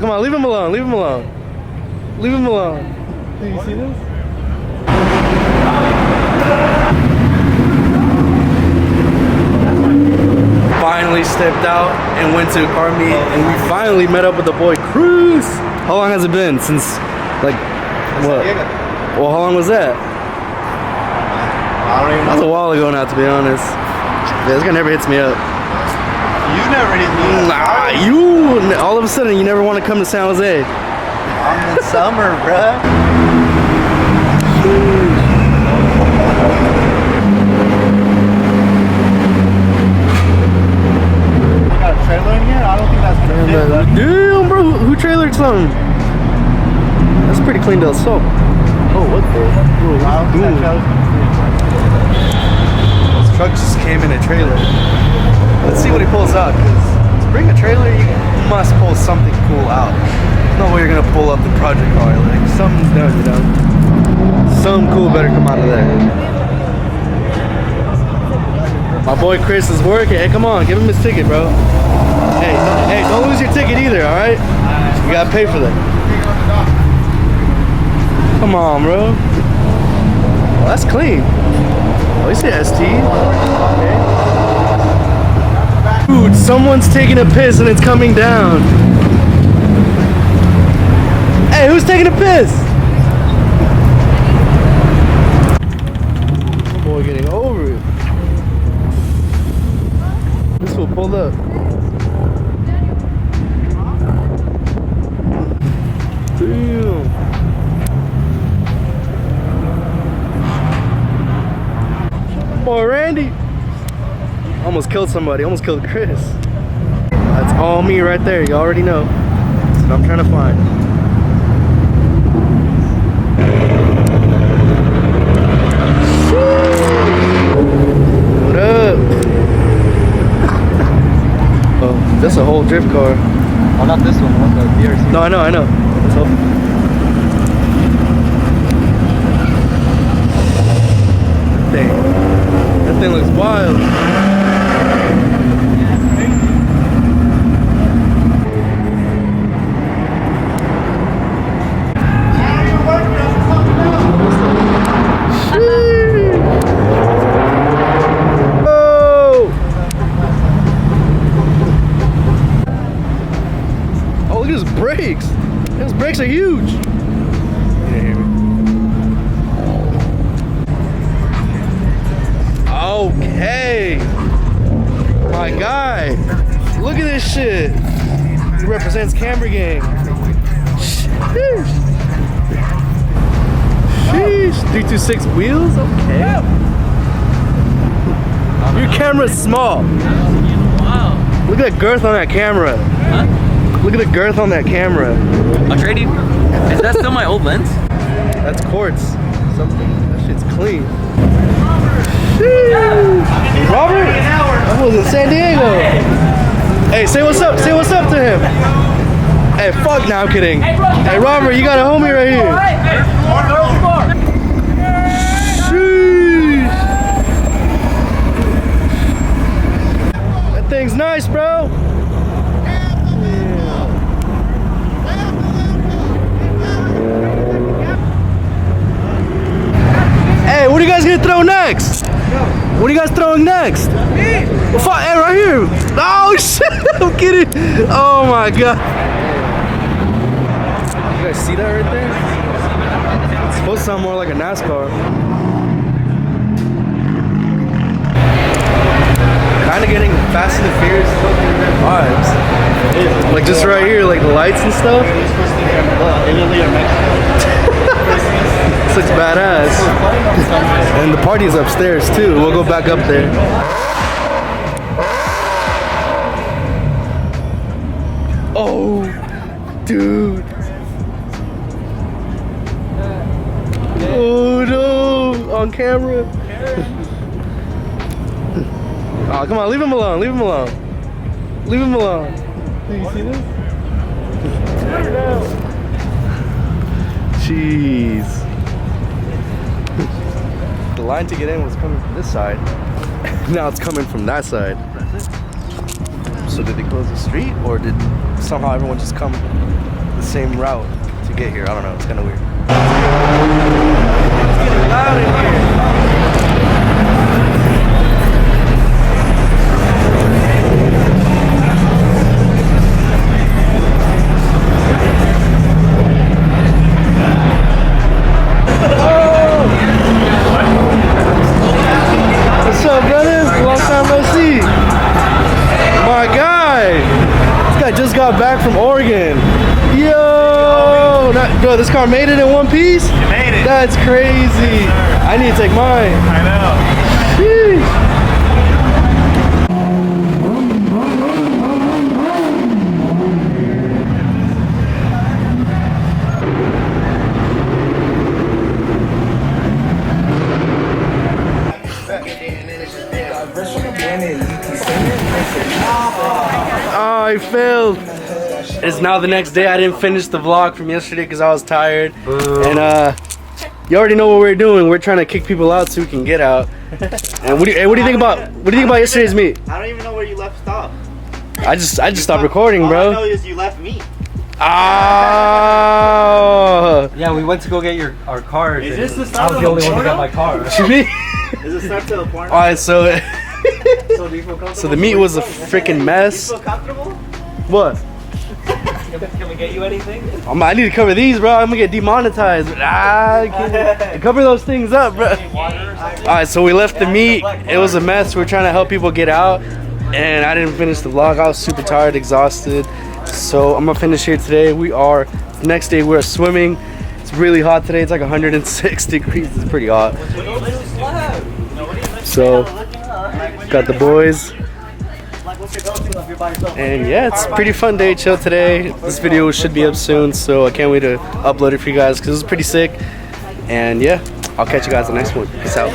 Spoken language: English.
Come on, leave him alone, leave him alone. Leave him alone. Hey, you see this? Finally stepped out and went to car meet, and we finally met up with the boy Cruz. How long has it been since, like, what? Well, how long was that? I don't even know. That's a while ago now, to be honest. Yeah, this guy never hits me up. You never hit me up. Nah, you, all of a sudden, you never want to come to San Jose. I'm in summer, bruh. You got a trailer in here? I don't think that's gonna fit, bro. Damn, bro, who trailered something? That's pretty clean del Sol. Oh, what the? This truck just came in a trailer. Let's see what he pulls out, because to bring a trailer, you must pull something cool out. No way you're gonna pull up the project car. Like, something's done, you know? Something cool better come out of there. My boy Chris is working. Hey, come on, give him his ticket, bro. Hey, don't lose your ticket either, alright? You gotta pay for that. Come on, bro. Well, that's clean. Oh, you say ST? Okay. Dude, someone's taking a piss and it's coming down. Hey, who's taking a piss? Boy, getting over it. This will pull up. Damn. Boy, Randy. Almost killed somebody. Almost killed Chris. That's all me right there. You already know. That's what I'm trying to find. What up? Oh, that's a whole drift car. Oh, not this one. What the BRC? No, I know. Let's hope. That thing looks wild. Brakes. Those brakes are huge. Okay. My guy. Look at this shit. He represents Camera Gang. Sheesh. Sheesh. 326 wheels? Okay. Your camera's small. Look at that girth on that camera. Huh? Look at the girth on that camera. I'll trade you. Is that still my old lens? That's quartz. Something. That shit's clean. Sheesh. Robert? I was in San Diego. Hey, say what's up. Say what's up to him. Hey, fuck. Now I'm kidding. Hey, Robert, you got a homie right here. Sheesh. That thing's nice, bro. Hey, what are you guys gonna throw next? What are you guys throwing next? Me. Well, hey, right here. Oh shit! I'm kidding. Oh my god. You guys see that right there? It's supposed to sound more like a NASCAR. Kind of getting Fast and the Furious vibes. Like just right here, like the lights and stuff. This looks badass. And the party is upstairs too. We'll go back up there. Oh, dude. Oh no, on camera. Oh, come on, leave him alone, leave him alone. Leave him alone. Do you see this? Jeez. The line to get in was coming from this side. Now it's coming from that side. So did they close the street, or did somehow everyone just come the same route to get here. I don't know. It's kind of weird. It's getting loud in here. What's up, brother? Long time no see. My guy. This guy just got back from Oregon. Yo! Bro, this car made it in one piece? You made it. That's crazy. I need to take mine. I know. Sheesh. Oh, I failed. It's now the next day. I didn't finish the vlog from yesterday because I was tired. And you already know what we're doing. We're trying to kick people out so we can get out. And what do you think about yesterday's meet? I don't even know where you left off. I just stopped recording, All I know bro. is you left me. Oh. Yeah, we went to go get our cars. Is and this the I start was of the only the one who got my porno? car. To me. Is it start to the porn? All right, so So do you feel comfortable? so the meet was a freaking You mess. feel comfortable? What? Can we get you anything? I need to cover these, bro. I'm gonna get demonetized. I can't cover those things up, bro. Alright, so we left the meet. It was a mess. We're trying to help people get out, and I didn't finish the vlog. I was super tired, exhausted. So I'm gonna finish here today. The next day we're swimming. It's really hot today. It's like 106 degrees. It's pretty hot. So got the boys. And yeah, it's a pretty fun day, chill today. This video should be up soon, so I can't wait to upload it for you guys because it was pretty sick. And yeah, I'll catch you guys in the next one. Peace out.